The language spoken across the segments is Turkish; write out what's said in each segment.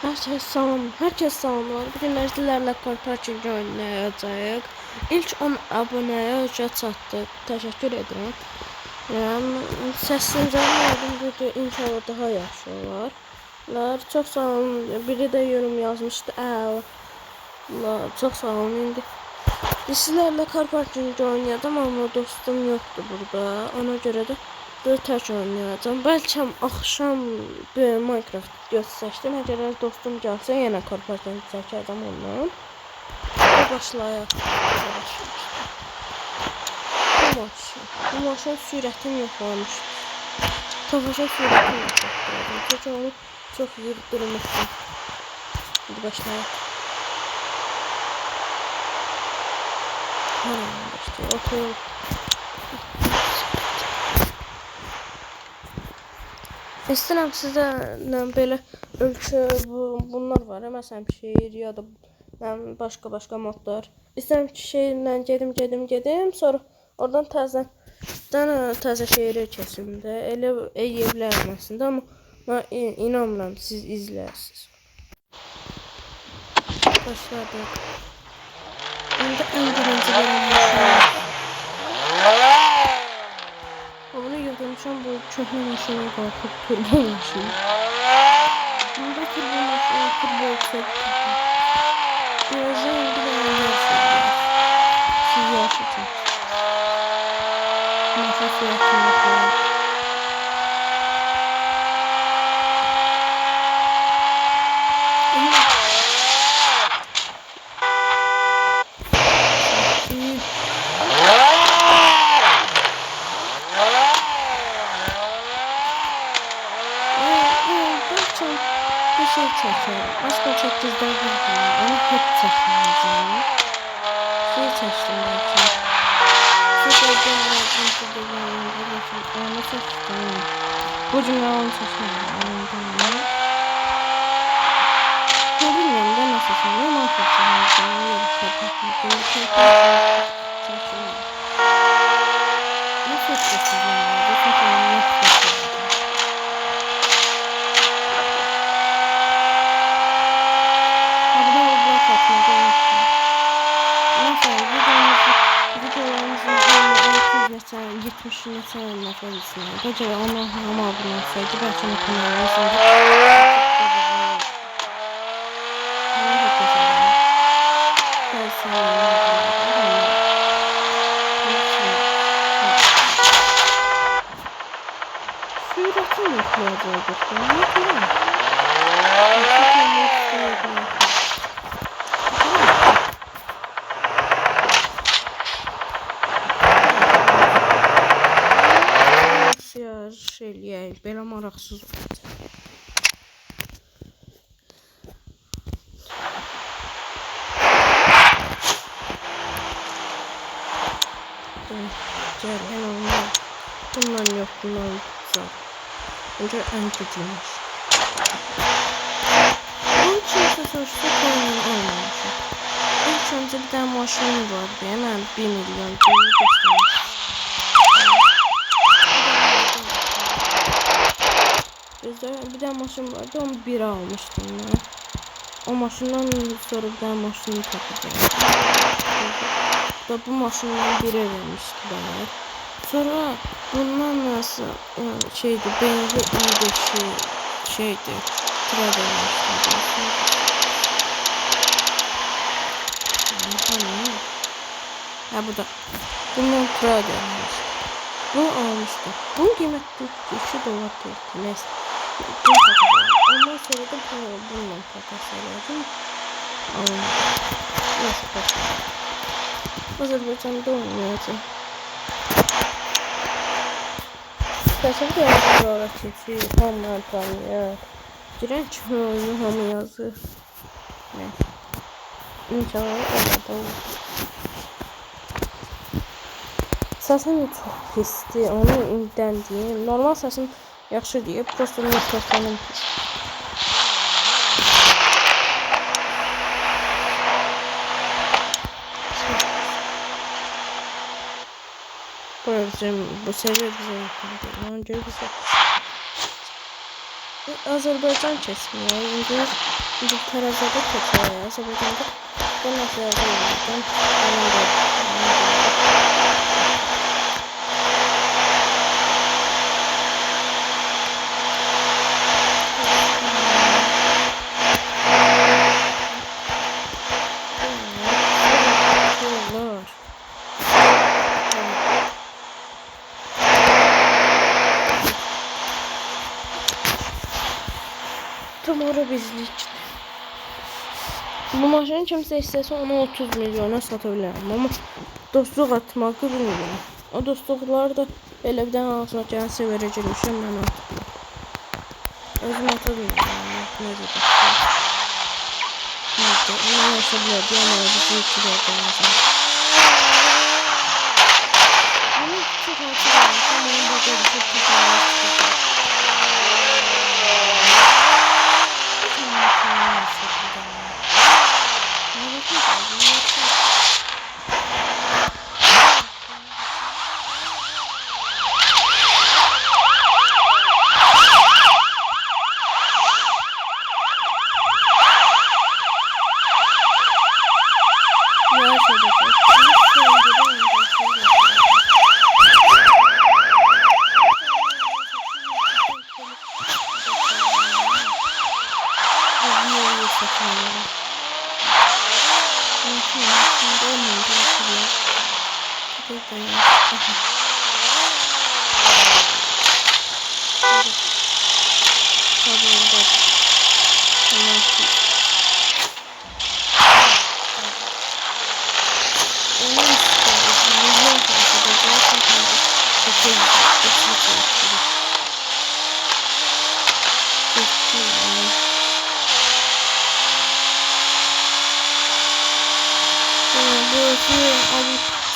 Herkes salamlar. Bugün sizlerle korporatif oynayacağıq. İlk 10 aboneye uca çatdıq. Təşəkkür edirəm. Səsimizdən yardım video inşallah daha yaxşı olar. Çox sağ olun. Biri də yorum yazmışdı. Çox sağ olun. İndi sizlərlə korporatif oynayacağım amma dostum yoxdur burada. Ona görə də tək oynayacağım. Bəlkə axşam Minecraft göstərsəm, əgər dostum gəlsə yenə korporativ çəkəcəm ondan. Başlayaq. Bu maşın sürətini yoxlamışdı. Tofaşa sürətini yoxlamışdı. Çünki onu çox yığdırmışdım. Hadi başlayaq. Oturun. İstəyirəm sizə belə ölçü bunlar var. Məsələn şehir ya da başqa modlar. İstəyirəm ki şehirlə gedim, sonra oradan təzə şehirə keçim də. Elə eyə bilərəm əslində, amma mən inanmıram siz izləyirsiniz. Başladı. İndi ən birinci onu yığdırmışam bu köhnə maşına qalxıb turbo maşın. Bunda turbo maşın, turbo çok. Birazdan indi ben yaşayacağım. Siz yaşayacağım. Maşın süratini yapıyorum. Başka çektirden bilmiyorum. Onu hep çekmeyeceğim. Şey çektim belki. Şu koyduğum lazım ki onu çektim. Bu cümle onu çekmeyeceğim. Ne bilmiyorum da nasıl söylüyorum. Onu çekmeyeceğim. Nasıl çekeceğim? Gitmişine sayılmaz öylesine. Bence ona ama abone olsaydı belki de kanalına izleyip süratini yükleyecektik. Şeyləyək, belə maraqsız olacaq. Gəl, hemen bundan yox, bundan güzel. Önce ən güclüymüş. Bunun için sonuçta koyunun olmamışım. İlk önce bir tane maşın vardı, hemen 1 milyon göstermiş. Bir tane maşın vardı, onu biri almıştım ben. O maşından sonra bir tane maşını takacağım. Bu maşından biri vermişti bana. Sonra bundan nasıl şeydi, benzi şeydi, tıra vermiştim. Ha bu da. Bundan tıra vermiştim. Bunu almıştım. Bunun kıymeti $2 neyse. Ondan sonra da bununla takas ederdim. Neyse bakalım. Azerbaycan'da oynayacağım. Təşəkkür edirəm buralara keçir, hamılar tanıyır. Girən kimi oyunu hamı yazır. Neyse. İnşallah orada olur. Səsim çox pisdir, onu indidən deyim. Normal səsim yaxşı deyib, prosto mikrofonum pis. Bu seviye bize yakın değil. Ona göre bize Azerbaycan kesmiyor. İngiliz Bu terazide keçiyor ya. Azerbaycan'da ben nasıl yazıyorum? Tam ora bizlik. Bu maşını kimsə istəsə onu 30 milyona sata bilərəm. Amma dostluq atmağı bilmirəm. O dostluqları da belə bir dənə ağzına gəlsə verəcəkmişəm mən atdım. Özüm ata bilmirəm. Necə dostluq. Necə? Onu yaşa bilərdi amma bizi itirərdi. Bunu çox hatırlayım. Tam onu burada düşüb tutmalı.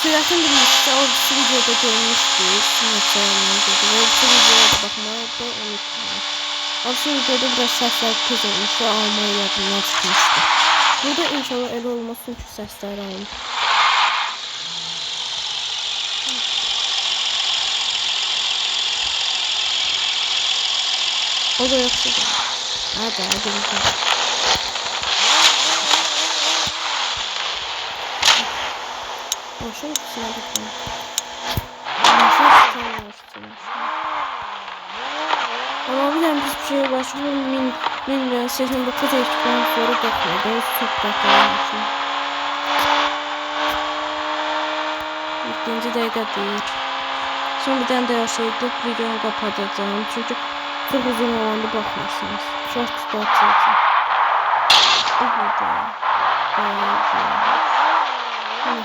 Sürətin bilmişsə, o videoda görmüşdük. Sinirçəyəndən dedi. O videoya da baxmağı da unutmayın. O videoda biraz səslər tez olmuş və almayı yadımdan çıxmışdı. Burada inşallah elə olmaz çünki səsləri alın. O da yaxşıdır. Hadi, hadi. Maşın üstüne bakın. Maşın üstüne. Ama bir tane bir şey başka min 89 ekran sonra bakıyor. Doğru çok bakıyor. İkinci dakika değil. Son bir tane daha şeydi. Videoyu kapatacağım. Çünkü çok uzun olanda bakmıyorsunuz. Short tutatacağım.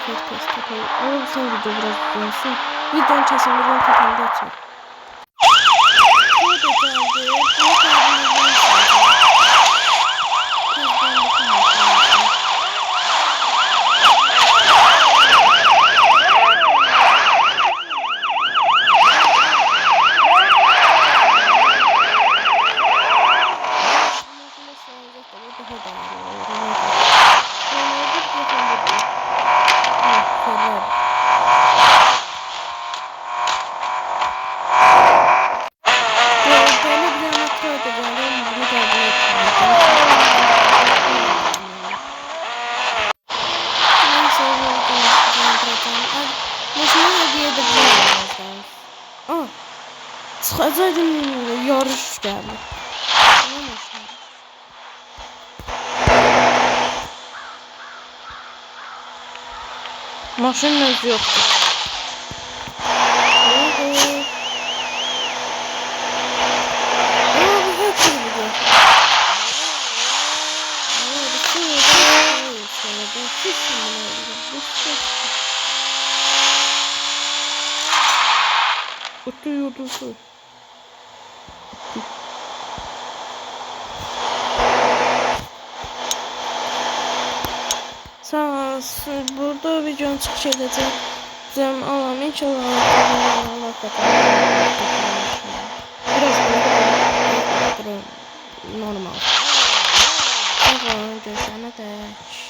Nefes testi koy. Ama son video biraz dönsün. Videonun kesinlikle kapağında açar. Bu da geldi. Bu kadar Çıkacağım yarış geldi. Maşın özü yoktu. Kutu yudusu. Sağ burada videonun çıkış edeceğim. Allah'ım inşallah biraz normal. Görüşene dek.